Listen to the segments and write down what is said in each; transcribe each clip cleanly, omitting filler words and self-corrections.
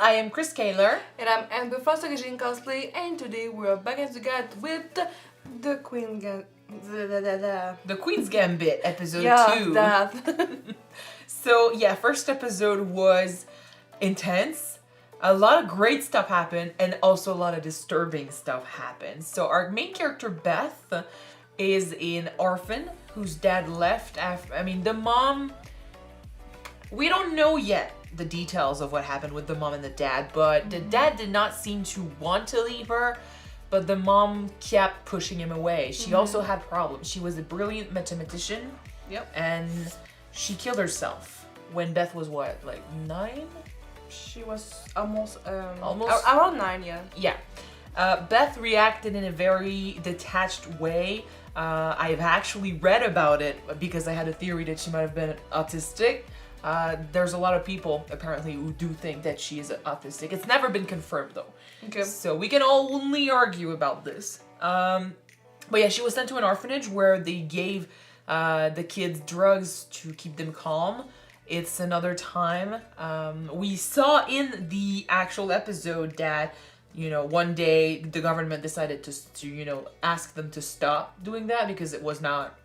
I am Chris Kaler. And I'm Amber Foster Jean Cosplay, and today we're back at the guide with the Queen The Queen's Gambit, episode 2. That. So, yeah, first episode was intense. A lot of great stuff happened, and also a lot of disturbing stuff happened. So, our main character, Beth, is an orphan whose dad left after. The mom. We don't know yet the details of what happened with the mom and the dad, but the dad did not seem to want to leave her, but the mom kept pushing him away. She also had problems. She was a brilliant mathematician. Yep. And she killed herself when Beth was what, like 9? She was almost Almost? around 9, yeah. Yeah. Beth reacted in a very detached way. I've actually read about it because I had a theory that she might have been autistic. There's a lot of people apparently who do think that she is autistic. It's never been confirmed though. Okay. So we can only argue about this. But yeah, she was sent to an orphanage where they gave the kids drugs to keep them calm. It's another time. We saw in the actual episode that, one day the government decided to ask them to stop doing that because it was not,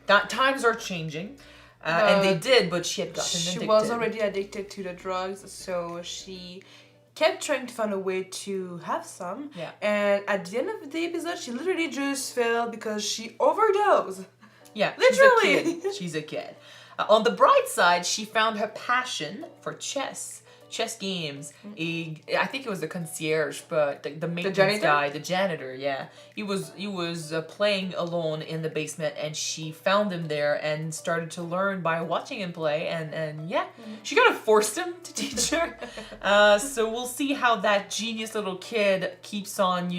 times are changing. And they did, but she had gotten addicted. She was already addicted to the drugs, so she kept trying to find a way to have some. Yeah. And at the end of the episode, she literally just fell because she overdosed. Yeah, literally. She's a kid. On the bright side, she found her passion for chess games. I think it was the concierge, but the maintenance guy, the janitor, yeah. He was playing alone in the basement, and she found him there and started to learn by watching him play, and yeah, she kind of forced him to teach her. So we'll see how that genius little kid keeps on,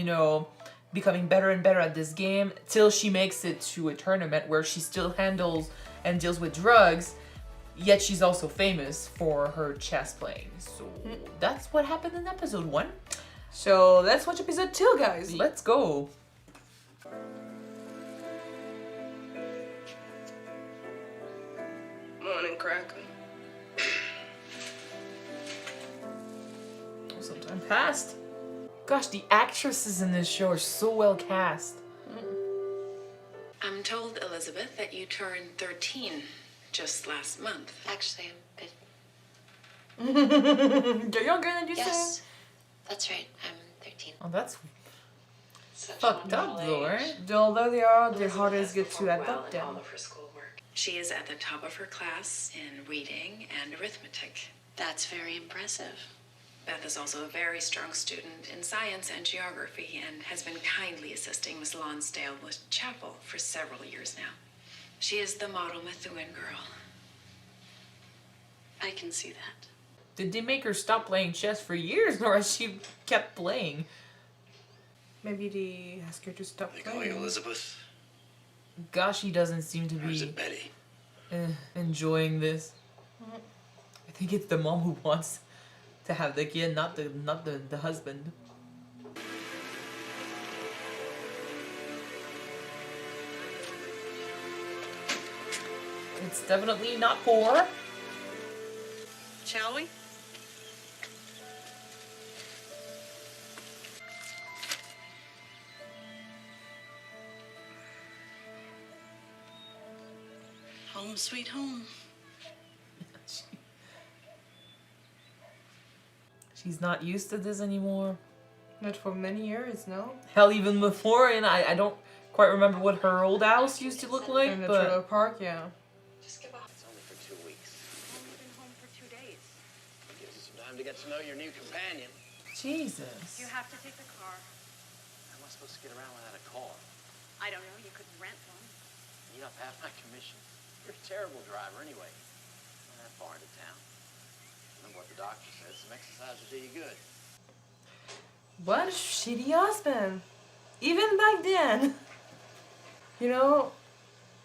becoming better and better at this game till she makes it to a tournament where she still handles and deals with drugs. Yet she's also famous for her chess playing. So that's what happened in episode 1. So let's watch episode 2, guys. Let's go. Morning, Cracker. Some time passed. Gosh, the actresses in this show are so well cast. I'm told, Elizabeth, that you turned 13 just last month. Actually, I'm You're younger than you yes, say. that's right. I'm 13. Oh, that's Such fucked a up wonderful though, age. right? The older they are, the Elizabeth harder it has gets to performed well adopt in them. all of her schoolwork. She is at the top of her class in reading and arithmetic. That's very impressive. Beth is also a very strong student in science and geography and has been kindly assisting Miss Lonsdale with chapel for several years now. She is the model Methuen girl. I can see that. Did they make her stop playing chess for years, or has she kept playing? Maybe they ask her to stop They call you playing. Elizabeth? Gosh, he doesn't seem to Or is be it Betty? enjoying this. I think it's the mom who wants to have the kid, not the husband. It's definitely not poor. Shall we? Home sweet home. She's not used to this anymore. Not for many years, no? Hell, even before, and I don't quite remember what her old house used to look like, In the but trailer park, yeah. Just give up. It's only for 2 weeks. I've only been home for 2 days. Gives you some time to get to know your new companion. Jesus. You have to take the car. How am I supposed to get around without a car? I don't know. You could rent one. Eat up half my commission. You're a terrible driver anyway. Not that far into town. Remember what the doctor says. Some exercise will do you good. What a shitty husband. Even back then.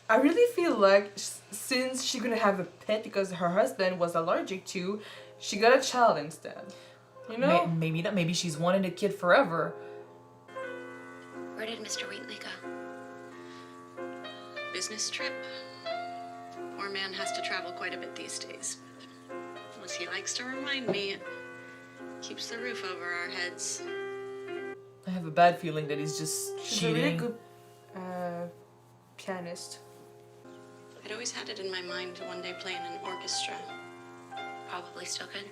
I really feel like since she's gonna have a pet because her husband was allergic to, she got a child instead. Maybe not. Maybe she's wanted a kid forever. Where did Mr. Wheatley go? Business trip. Poor man has to travel quite a bit these days. Unless he likes to remind me. Keeps the roof over our heads. I have a bad feeling that he's just She's cheating. a really good pianist. I'd always had it in my mind to one day play in an orchestra. Probably still could.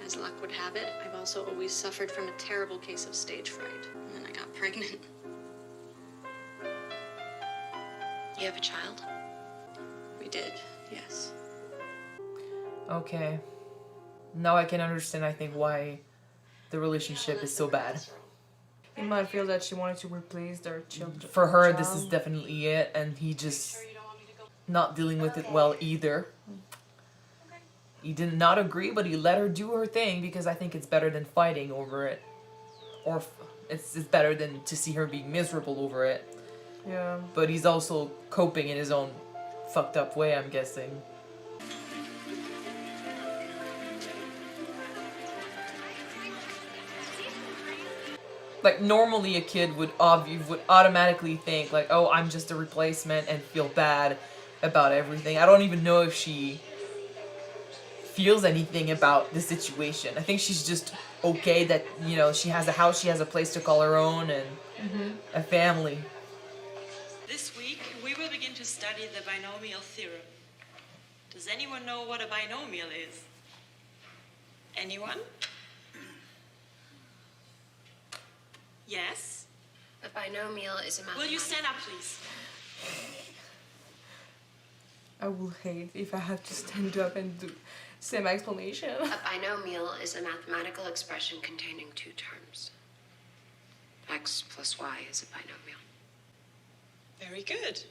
As luck would have it, I've also always suffered from a terrible case of stage fright. And then I got pregnant. You have a child? We did, yes. Okay. Now I can understand, I think, why the relationship is so bad. He might feel that she wanted to replace their children. For her, this is definitely it, and he just not dealing with it well either. He did not agree, but he let her do her thing because I think it's better than fighting over it. Or it's better than to see her being miserable over it. Yeah. But he's also coping in his own fucked up way, I'm guessing. Like, normally a kid would automatically think, like, oh, I'm just a replacement and feel bad about everything. I don't even know if she feels anything about the situation. I think she's just okay that, you know, she has a house, she has a place to call her own, and a family. This week, we will begin to study the binomial theorem. Does anyone know what a binomial is? Anyone? Yes? A binomial is a mathematical... Will you stand up, please? I will hate if I have to stand up and do same explanation. A binomial is a mathematical expression containing two terms. X plus Y is a binomial. Very good.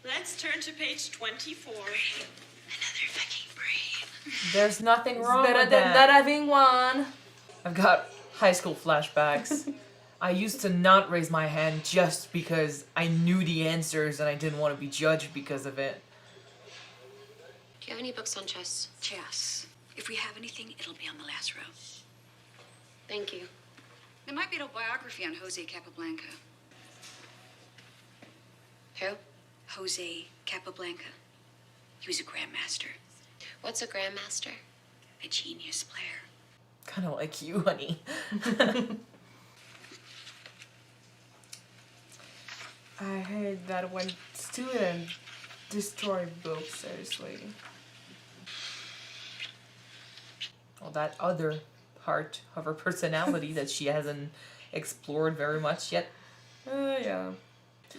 Let's turn to page 24. Another fucking brain. There's nothing It's wrong better with than that. not having one. I've got high school flashbacks. I used to not raise my hand just because I knew the answers and I didn't want to be judged because of it. Do you have any books on chess? Chess. If we have anything, it'll be on the last row. Thank you. There might be an autobiography on Jose Capablanca. Who? Jose Capablanca. He was a grandmaster, What's a grandmaster? a genius player. Kind of like you, honey. I hate that when students destroy books, seriously. Well, that other part of her personality that she hasn't explored very much yet. Yeah.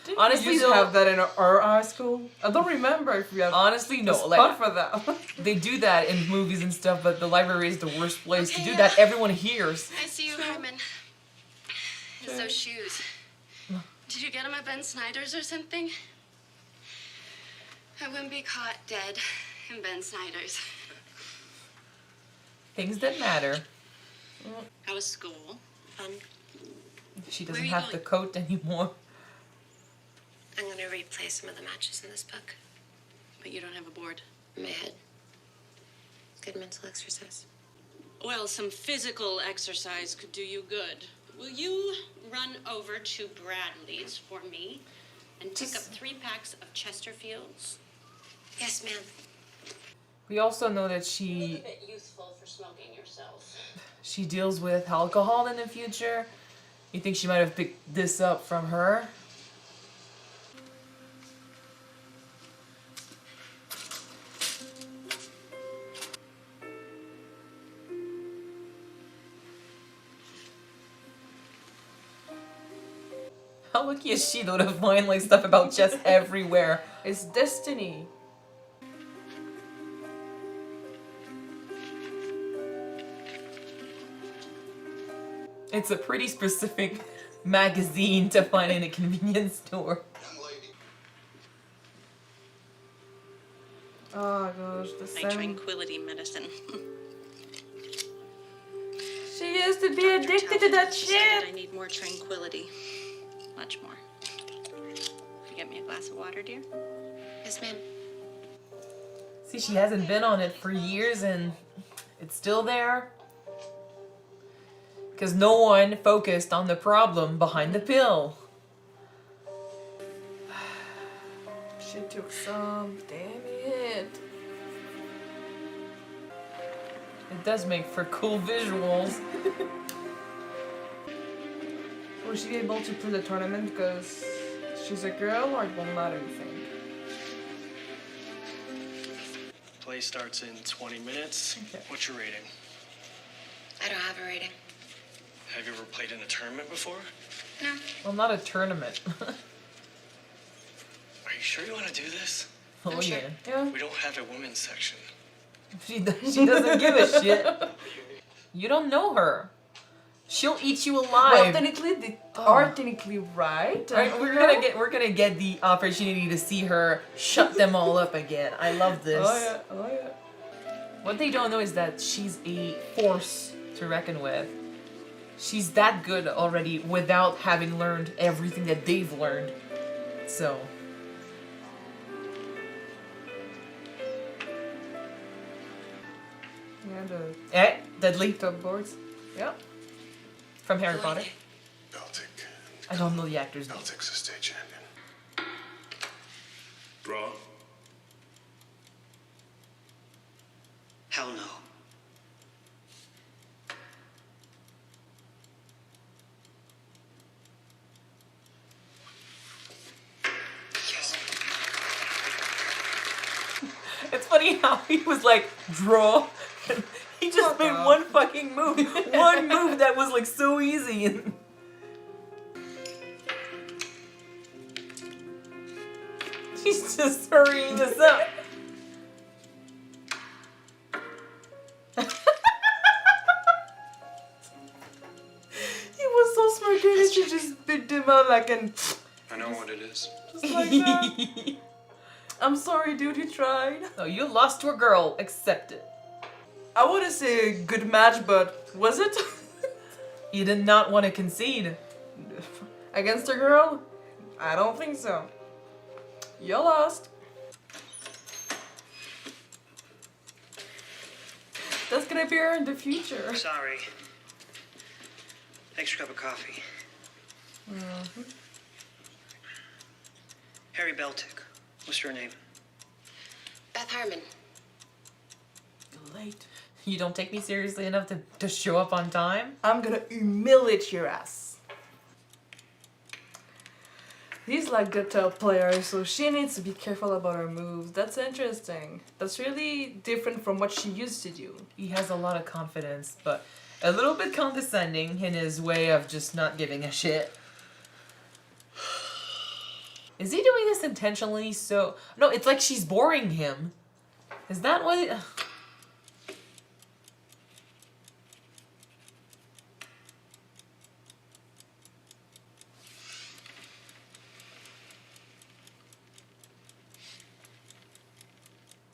Did Honestly, we used to though- have that in our high school? I don't remember if we have Honestly, a no. spot Like, for that. they do that in movies and stuff, but the library is the worst place to Okay, do that. Everyone hears. I see you, Herman. It's those shoes. Did you get them at Ben Snyder's or something? I wouldn't be caught dead in Ben Snyder's. Things that matter. How was school? Fun. She Where doesn't are you have the going? coat anymore. I'm going to replay some of the matches in this book. But you don't have a board. In my head. Good mental exercise. Well, some physical exercise could do you good. Will you run over to Bradley's for me and pick up 3 packs of Chesterfields? Yes, ma'am. We also know that A bit youthful for smoking yourself. she deals with alcohol in the future. You think she might have picked this up from her? How lucky is she though to find like stuff about chess everywhere? It's destiny. It's a pretty specific magazine to find in a convenience store. Oh gosh, the My same. tranquility medicine. She used to be addicted to that She said shit. I need more tranquility. Much more. Could you get me a glass of water, dear? Yes, ma'am. See, she hasn't been on it for years and it's still there. Because no one focused on the problem behind the pill. She took some. Damn it. It does make for cool visuals. Will she be able to play the tournament because she's a girl, or it won't matter, you think? Play starts in 20 minutes. Okay. What's your rating? I don't have a rating. Have you ever played in a tournament before? No. Well, not a tournament. Are you sure you want to do this? Oh, sure. yeah. Yeah. We don't have a women's section. She doesn't give a shit. You don't know her. She'll eat you Well, alive. technically, they are technically right. Alright, we're gonna get the opportunity to see her shut them all up again. I love this. Oh yeah, oh yeah. What they don't know is that she's a force to reckon with. She's that good already without having learned everything that they've learned. So. Yeah, the Dudley top boards. Yeah. from Harry Potter. Baltic. I don't know the actor's name. Baltic's a state champion. Draw. Hell no. Yes. It's funny how he was like, draw. He just made one fucking move. One move that was like so easy. And he's just hurrying us up. He was so smart, and she just bit him out like an. I know what it is. Just like that. I'm sorry, dude. You tried. No, you lost to a girl. Accept it. I wouldn't say good match, but was it? You did not want to concede. Against a girl? I don't think so. You lost. That's gonna be her in the future. Sorry. Extra cup of coffee. Harry Beltic. What's your name? Beth Harmon. Late. You don't take me seriously enough to show up on time? I'm gonna humiliate your ass. He's like the top player, so she needs to be careful about her moves. That's interesting. That's really different from what she used to do. He has a lot of confidence, but a little bit condescending in his way of just not giving a shit. Is he doing this intentionally? So no, it's like she's boring him. Is that what it...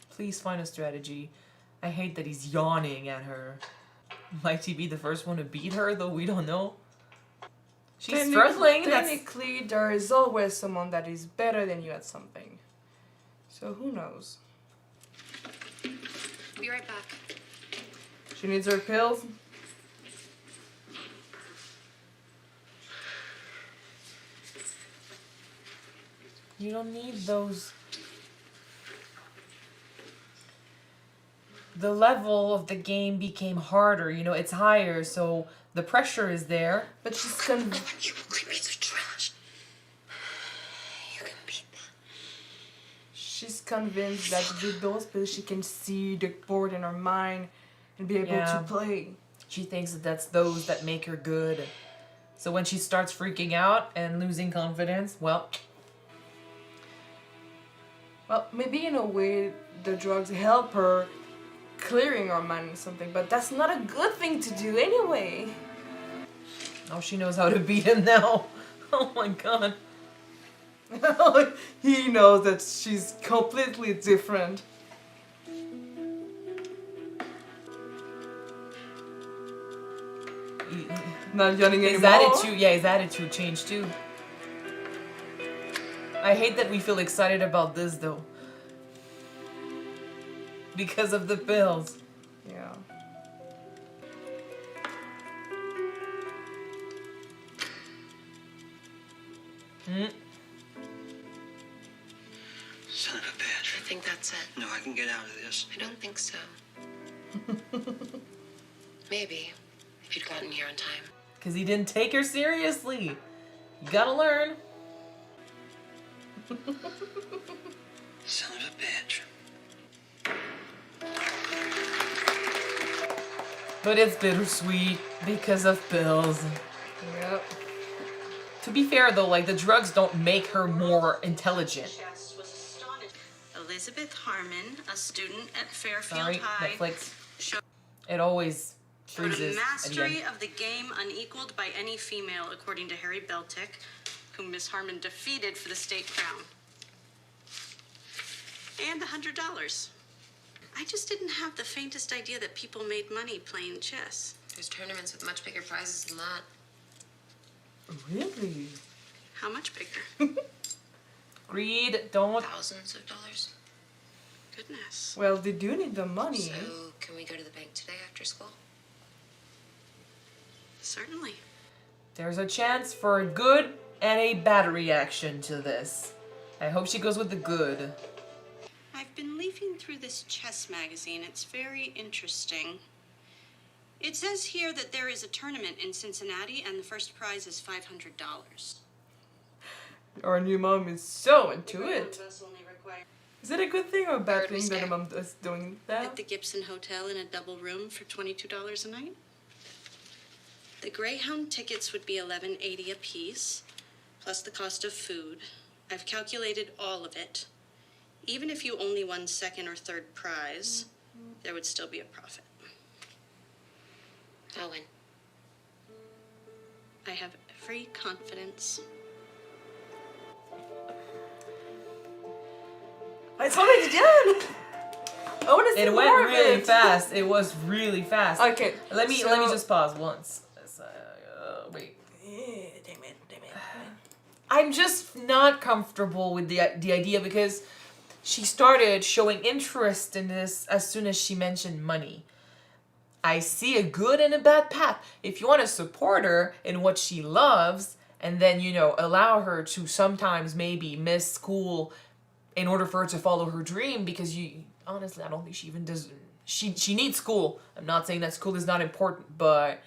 Please find a strategy. I hate that he's yawning at her. Might he be the first one to beat her, though we don't know? She's struggling. Technically, there is always someone that is better than you at something. So who knows? Be right back. She needs her pills. You don't need those. The level of the game became harder, you know, it's higher, so the pressure is there. But she's You ugly piece of trash. You can beat that. she's convinced that with those pills she can see the board in her mind and be able to play. She thinks that that's those that make her good. So when she starts freaking out and losing confidence, well, maybe in a way the drugs help her clearing her mind or something, but that's not a good thing to do anyway. now she knows how to beat him now. Oh my god. He knows that she's completely different. Not yawning His anymore. his attitude changed too. I hate that we feel excited about this though. Because of the pills. Yeah. Son of a bitch. I think that's it. No, I can get out of this. I don't think so. Maybe, if you'd gotten here on time. Because he didn't take her seriously. You gotta learn. Son of a bitch. But it's bittersweet because of bills. Yep. To be fair though, like the drugs don't make her more intelligent. Elizabeth Harmon, a student at Fairfield Sorry, High, Netflix. showed It always a freezes at the mastery end. of the game unequaled by any female, according to Harry Beltic, whom Miss Harmon defeated for the state crown. And $100. I just didn't have the faintest idea that people made money playing chess. There's tournaments with much bigger prizes than that. Really? How much bigger? Greed, don't. Thousands of dollars. Goodness. Well, they do need the money. So, can we go to the bank today after school? Certainly. There's a chance for a good and a bad reaction to this. I hope she goes with the good. I've been leafing through this chess magazine. It's very interesting. It says here that there is a tournament in Cincinnati and the first prize is $500. Our new mom is so into it. Is it a good thing or a bad thing that a mom is doing that? At the Gibson Hotel in a double room for $22 a night. The Greyhound tickets would be $11.80 a piece, plus the cost of food. I've calculated all of it. Even if you only won second or third prize, there would still be a profit. I'll win. I have every confidence. It's already done. I want to see It more went of really it. fast. It was really fast. Okay. Let me just pause once. Wait. Damn it. I'm just not comfortable with the idea because she started showing interest in this as soon as she mentioned money. I see a good and a bad path. If you want to support her in what she loves and then, allow her to sometimes maybe miss school in order for her to follow her dream, because honestly, I don't think she even does. She needs school. I'm not saying that school is not important, but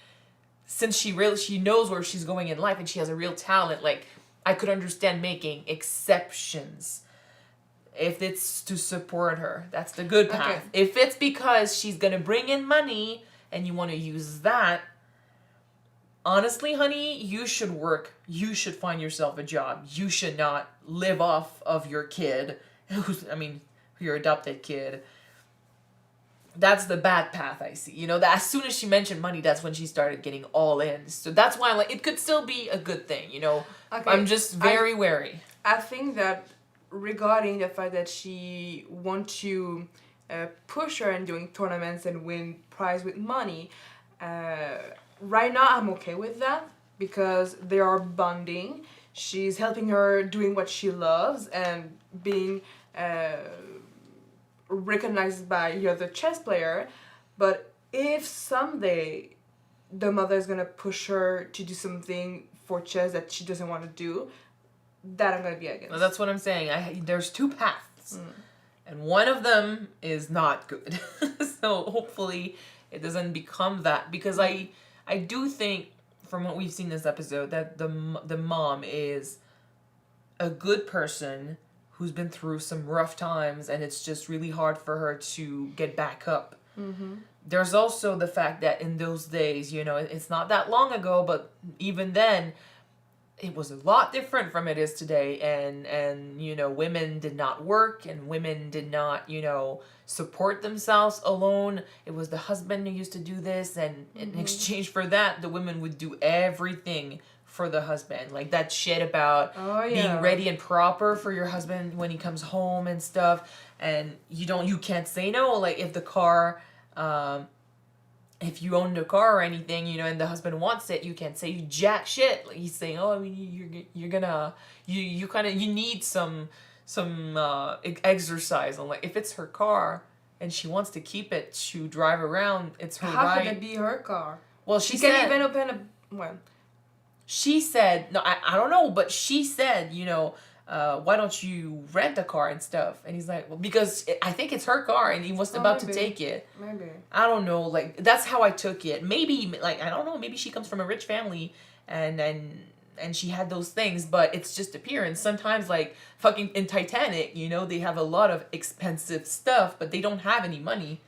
since she knows where she's going in life and she has a real talent, like I could understand making exceptions if it's to support her. That's the good path. Okay. If it's because she's gonna bring in money and you want to use that, honestly, honey, you should work. You should find yourself a job. You should not live off of your kid, your adopted kid. That's the bad path I see. That as soon as she mentioned money, that's when she started getting all in. So that's why I'm like, it could still be a good thing, Okay, I'm just very wary. I think that regarding the fact that she wants to push her in doing tournaments and win prize with money, right now I'm okay with that because they are bonding. She's helping her doing what she loves and being recognized by the other chess player. But if someday the mother is gonna push her to do something for chess that she doesn't want to do, that I'm gonna be against. Well, that's what I'm saying. There's two paths, and one of them is not good. So hopefully it doesn't become that, because I do think from what we've seen this episode that the mom is a good person who's been through some rough times, and it's just really hard for her to get back up. Mm-hmm. There's also the fact that in those days, it's not that long ago, but even then, it was a lot different from it is today, and women did not work, and women did not, support themselves alone. It was the husband who used to do this, and in exchange for that, the women would do everything for the husband. Like that shit about being ready and proper for your husband when he comes home and stuff, and you can't say no. Like if the car, if you owned a car or anything, and the husband wants it, you can't say you jack shit. Like he's saying, you're gonna, you need some exercise. And like if it's her car and she wants to keep it to drive around, it's her How right. could it be her car? Well, she can't even open a. Well, she said, no, I don't know, but she said, why don't you rent a car and stuff? And he's like, well, because I think it's her car and he was about to take it. Maybe. I don't know. Like, that's how I took it. Maybe, like, I don't know. Maybe she comes from a rich family and she had those things, but it's just appearance. Sometimes, like, fucking in Titanic, you know, they have a lot of expensive stuff, but they don't have any money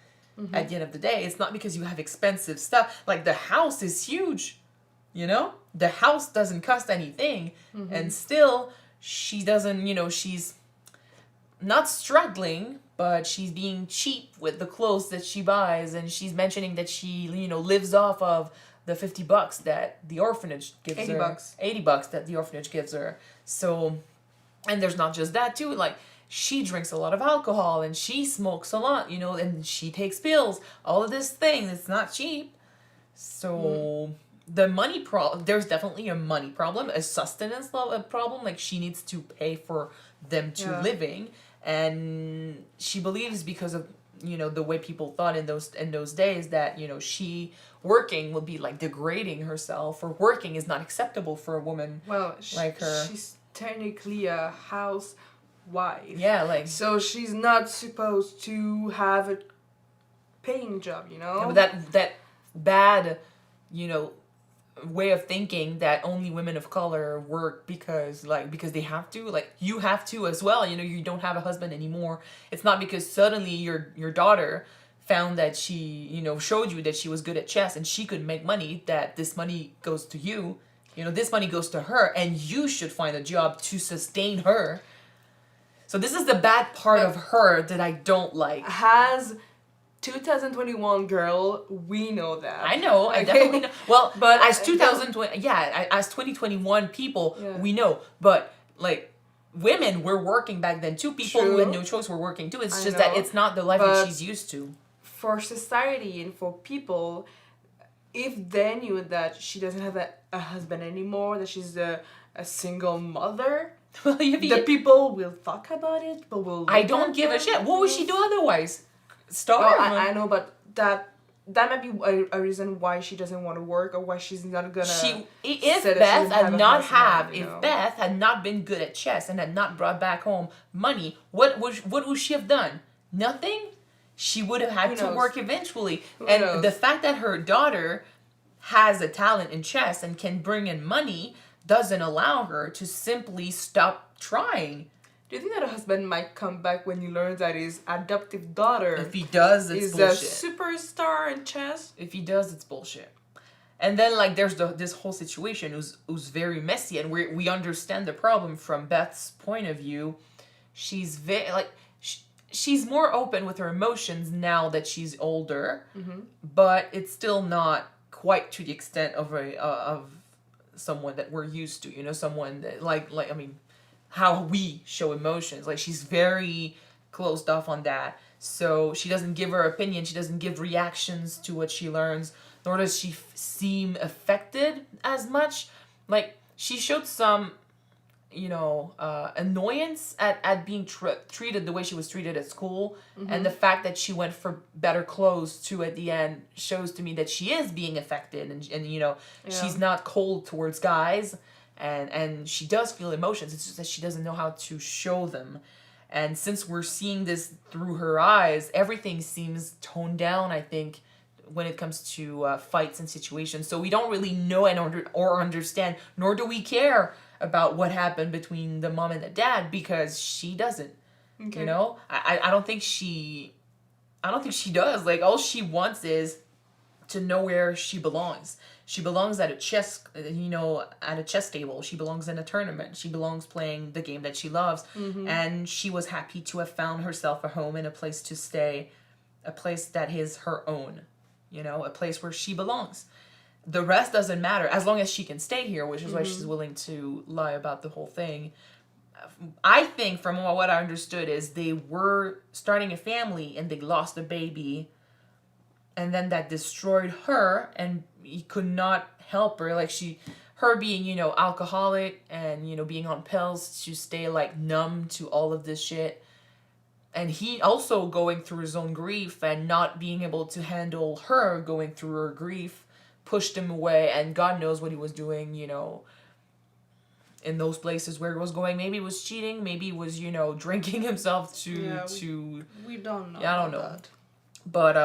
at the end of the day. It's not because you have expensive stuff. Like, the house is huge, you know? The house doesn't cost anything. And still, she doesn't, you know, she's not struggling, but she's being cheap with the clothes that she buys. And she's mentioning that she, you know, lives off of the $50 that the orphanage gives 80 her. bucks. $80 that the orphanage gives her. So, and there's not just that too. Like, she drinks a lot of alcohol and she smokes a lot, you know, and she takes pills. All of this thing, it's not cheap. So the money problem, there's definitely a money problem, a sustenance problem. Like, she needs to pay for them to living, and she believes because of, you know, the way people thought in those days that, you know, she working would be like degrading herself, or working is not acceptable for a woman like her. She's technically a housewife. Yeah, like, so she's not supposed to have a paying job, you know. yeah, but that bad, you know, way of thinking that only women of color work because they have to, like, you have to as well, you know. You don't have a husband anymore. It's not because suddenly your daughter found that she, you know, showed you that she was good at chess and she could make money, that this money goes to you. You know, this money goes to her and you should find a job to sustain her. So this is the bad part of her that I don't like. As 2021 girl, we know that. I know, I definitely know. Well, but as 2020, as 2021 people, we know. But, like, women were working back then too. People who had no choice were working too. It's just that it's not the life that she's used to. For society and for people, if they knew that she doesn't have a husband anymore, that she's a single mother, the people will talk about it. People will. I don't give a shit. What would she do otherwise? Starve? I know, but that might be a reason why she doesn't want to work, or why she's not gonna. If Beth had not been good at chess and had not brought back home money, what would she have done? Nothing. She would have had to work eventually. And the fact that her daughter has a talent in chess and can bring in money doesn't allow her to simply stop trying. Do you think that a husband might come back when he learns that his adoptive daughter, if he does, it's is bullshit. a superstar in chess? If he does, it's bullshit. And then, like, there's this whole situation who's very messy, and we understand the problem from Beth's point of view. She's very, like, she's more open with her emotions now that she's older, but it's still not quite to the extent of someone that we're used to. You know, someone that like I mean, how we show emotions. Like, she's very closed off on that. So she doesn't give her opinion. She doesn't give reactions to what she learns. Nor does she seem affected as much. Like, she showed some, you know, annoyance at being treated the way she was treated at school. And the fact that she went for better clothes too at the end shows to me that she is being affected. And you know, she's not cold towards guys. And she does feel emotions. It's just that she doesn't know how to show them. And since we're seeing this through her eyes, everything seems toned down, I think, when it comes to fights and situations. So we don't really know or understand, nor do we care about what happened between the mom and the dad, because she doesn't. Okay. You know? I don't think she does. Like, all she wants is to know where she belongs. She belongs at a chess table. She belongs in a tournament. She belongs playing the game that she loves. And she was happy to have found herself a home and a place to stay, a place that is her own, you know, a place where she belongs. The rest doesn't matter as long as she can stay here, which is why she's willing to lie about the whole thing. I think from what I understood is they were starting a family and they lost a baby, and then that destroyed her, and he could not help her. Like, her being, you know, alcoholic and, you know, being on pills to stay, like, numb to all of this shit. And he also going through his own grief and not being able to handle her going through her grief pushed him away, and God knows what he was doing, you know. in those places where it was going. Maybe it was cheating. Maybe it was, drinking himself We don't know. Yeah, I don't know. That. But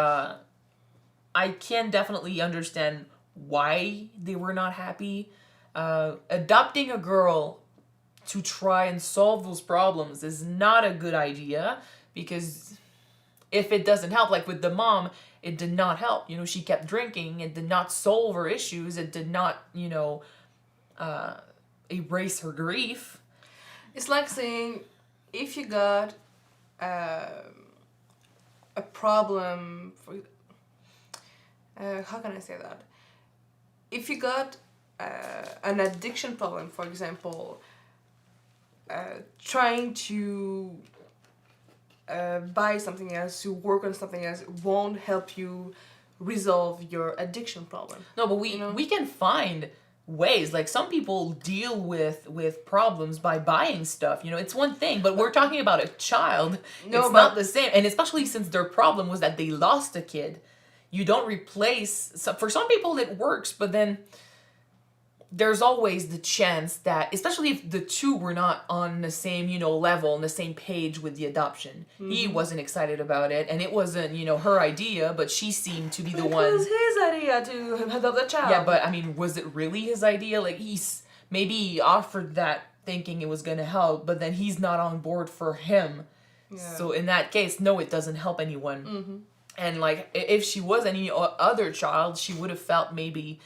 I can definitely understand why they were not happy. Adopting a girl to try and solve those problems is not a good idea, because if it doesn't help, like with the mom, it did not help. She kept drinking. It did not solve her issues. It did not, erase her grief. It's like saying, if you got a problem, how can I say that? If you got an addiction problem, for example, trying to buy something else, to work on something else, won't help you resolve your addiction problem. No, but we can find ways. Like, some people deal with problems by buying stuff. It's one thing, but we're talking about a child. No, it's not the same. And especially since their problem was that they lost a kid. You don't replace... For some people it works, but then there's always the chance that, especially if the two were not on the same, level, on the same page with the adoption. Mm-hmm. He wasn't excited about it, and it wasn't, her idea, but she seemed to be the one... It was his idea to adopt the child. Yeah, but, was it really his idea? Like, maybe he offered that thinking it was going to help, but then he's not on board for him. Yeah. So in that case, no, it doesn't help anyone. Mm-hmm. And, like, if she was any other child, she would have felt maybe,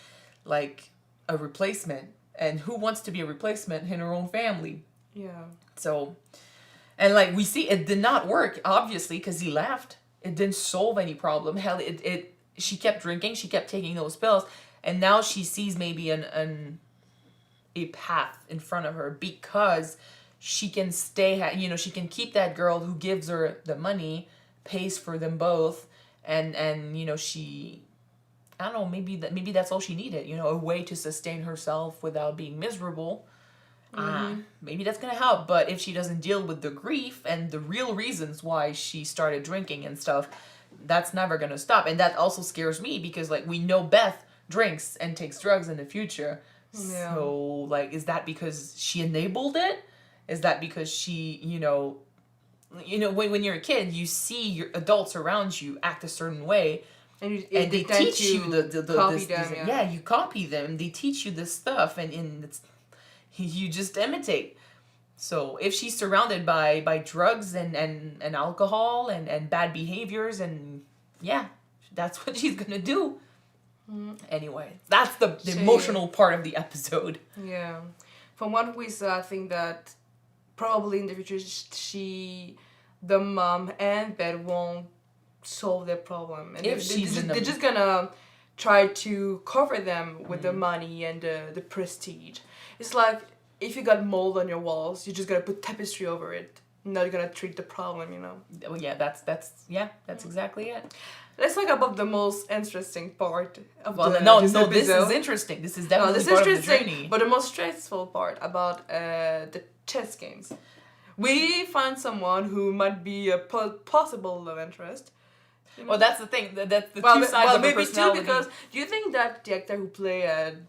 like, a replacement. And who wants to be a replacement in her own family? Yeah. So, and, like, we see it did not work, obviously, because he left. It didn't solve any problem. Hell, she kept drinking. She kept taking those pills. And now she sees maybe a path in front of her, because she can she can keep that girl who gives her the money, pays for them both. And she, I don't know, maybe that's all she needed, a way to sustain herself without being miserable. Mm-hmm. Maybe that's gonna help. But if she doesn't deal with the grief and the real reasons why she started drinking and stuff, that's never gonna stop. And that also scares me, because, like, we know Beth drinks and takes drugs in the future. Yeah. So, like, is that because she enabled it? Is that because she, when you're a kid, you see your adults around you act a certain way, and they teach you you copy them. They teach you this stuff, and you just imitate. So if she's surrounded by drugs and alcohol and bad behaviors, and that's what she's gonna do. Anyway, that's the emotional part of the episode. Yeah, from what we saw, I think that probably in the future, the mom and Beth won't solve their problem. And they're just gonna try to cover them with the money and the prestige. It's like, if you got mold on your walls, you just gotta put tapestry over it. Not gonna treat the problem, Well, yeah, that's exactly it. Let's talk about the most interesting part of this is interesting. This is definitely part of the journey. But the most stressful part about the chess games. We find someone who might be a possible love interest. Well, that's the thing. That's the two sides of her personality. Too, because do you think that the actor who played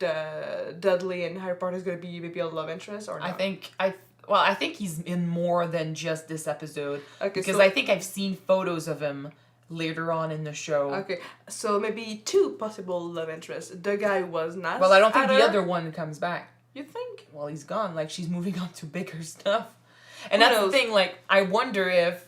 Dudley in Harry Potter is going to be maybe a love interest or not? I think he's in more than just this episode. Okay, because I think I've seen photos of him later on in the show. Okay, so maybe two possible love interests. The guy was not. Well, I don't think the other one comes back. You think? Well, he's gone. Like, she's moving on to bigger stuff. And that's the thing, like, I wonder if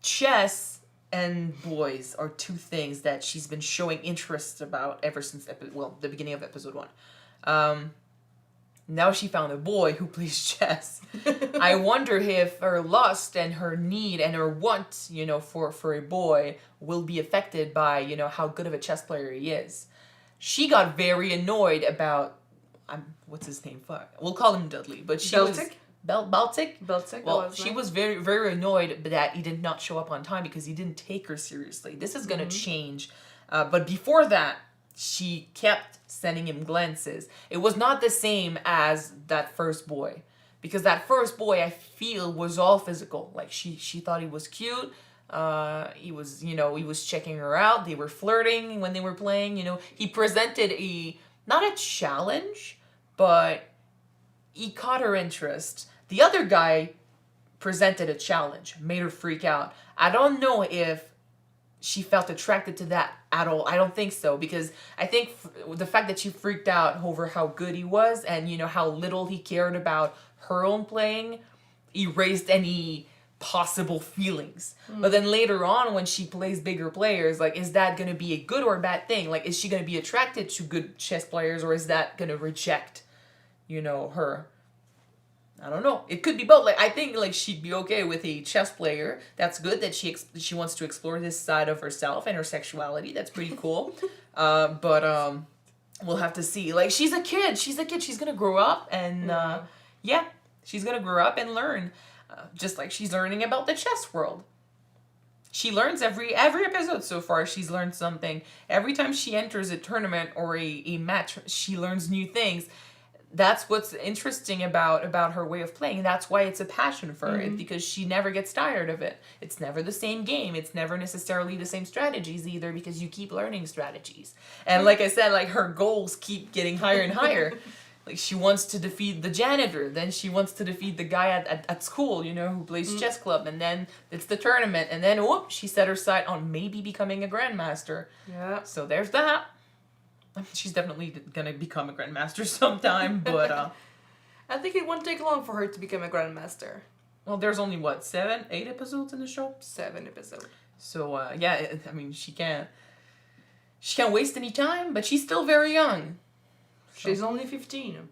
chess and boys are two things that she's been showing interest about ever since, the beginning of episode 1. Now she found a boy who plays chess. I wonder if her lust and her need and her want, for a boy will be affected by, how good of a chess player he is. She got very annoyed about, what's his name? Fuck. We'll call him Dudley. But she Baltic? Baltic? Baltic. Well, she was very, very annoyed that he did not show up on time because he didn't take her seriously. This is going to change. But before that, she kept sending him glances. It was not the same as that first boy. Because that first boy, I feel, was all physical. Like, she thought he was cute. He was, he was checking her out. They were flirting when they were playing. He presented not a challenge, but he caught her interest. The other guy presented a challenge, made her freak out. I don't know if she felt attracted to that at all. I don't think so, because I think the fact that she freaked out over how good he was and, you know, how little he cared about her own playing erased any possible feelings. But then later on, when she plays bigger players, like, is that going to be a good or bad thing? Like, is she going to be attracted to good chess players, or is that going to reject, you know, her? I don't know. It could be both. Like, I think, like, she'd be okay with a chess player. That's good that she wants to explore this side of herself and her sexuality. That's pretty cool. But we'll have to see. Like, she's a kid. She's gonna grow up, and yeah, she's gonna grow up and learn, just like she's learning about the chess world. She learns every episode so far. She's learned something. Every time she enters a tournament or a match, she learns new things. That's what's interesting about her way of playing. That's why it's a passion for her, because she never gets tired of it. It's never the same game. It's never necessarily the same strategies either, because you keep learning strategies. And like I said, like, her goals keep getting higher and higher. Like, she wants to defeat the janitor, then she wants to defeat the guy at school, you know, who plays chess club, and then it's the tournament, and then whoop, she set her sight on maybe becoming a grandmaster. Yeah. So there's that. She's definitely gonna become a grandmaster sometime, but I think it won't take long for her to become a grandmaster. well, there's only what, 7, 8 episodes in the show. 7 episodes. So yeah, I mean, she can't waste any time, but she's still very young. She's only 15.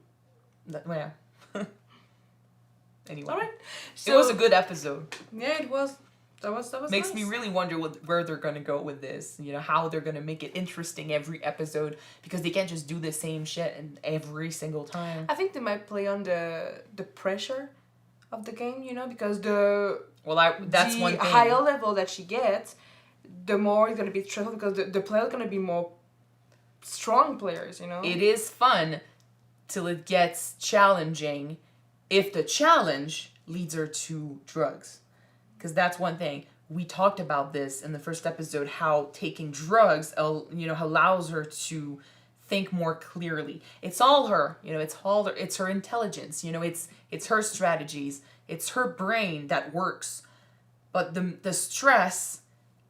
Yeah. Anyway, All right. So, it was a good episode. Yeah, it was. That was Makes nice. me really wonder where they're gonna go with this. You know, how they're gonna make it interesting every episode, because they can't just do the same shit every single time. I think they might play on the pressure of the game, you know, because that's one thing. higher level that she gets, the more it's gonna be stressful, because the players gonna be more strong players, you know. It is fun till it gets challenging, if the challenge leads her to drugs. Because that's one thing. We talked about this in the first episode, how taking drugs, you know, allows her to think more clearly. It's all her, you know, it's her intelligence, you know, it's her strategies, it's her brain that works. But the stress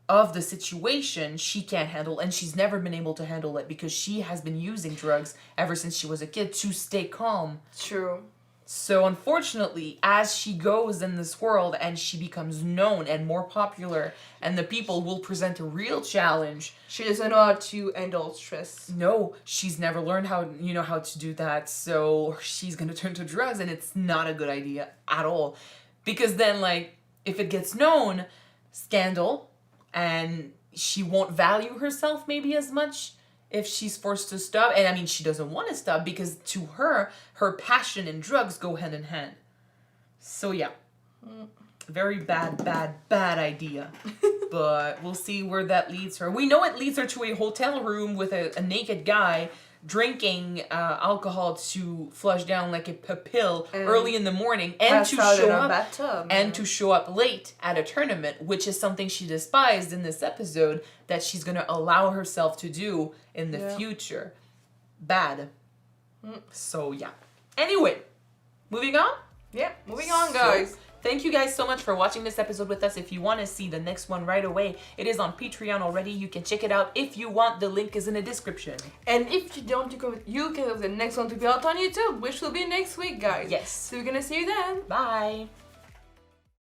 of the situation she can't handle, and she's never been able to handle it, because she has been using drugs ever since she was a kid to stay calm. True. So unfortunately, as she goes in this world and she becomes known and more popular, and the people will present a real challenge, she doesn't know how to handle stress. No, she's never learned how to do that. So she's gonna turn to drugs, and it's not a good idea at all. Because then, like, if it gets known, scandal, and she won't value herself maybe as much if she's forced to stop. And I mean, she doesn't want to stop, because to her passion and drugs go hand in hand. So yeah, very bad idea. But we'll see where that leads her. We know it leads her to a hotel room with a naked guy drinking alcohol to flush down like a pill early in the morning, and to show up late at a tournament, which is something she despised in this episode, that she's gonna allow herself to do in the future. Bad. So yeah. Anyway, moving on. Yeah, moving on, guys. Thank you guys so much for watching this episode with us. If you want to see the next one right away, it is on Patreon already. You can check it out if you want. The link is in the description. And if you don't, you can have the next one to be out on YouTube, which will be next week, guys. Yes. So we're gonna see you then. Bye.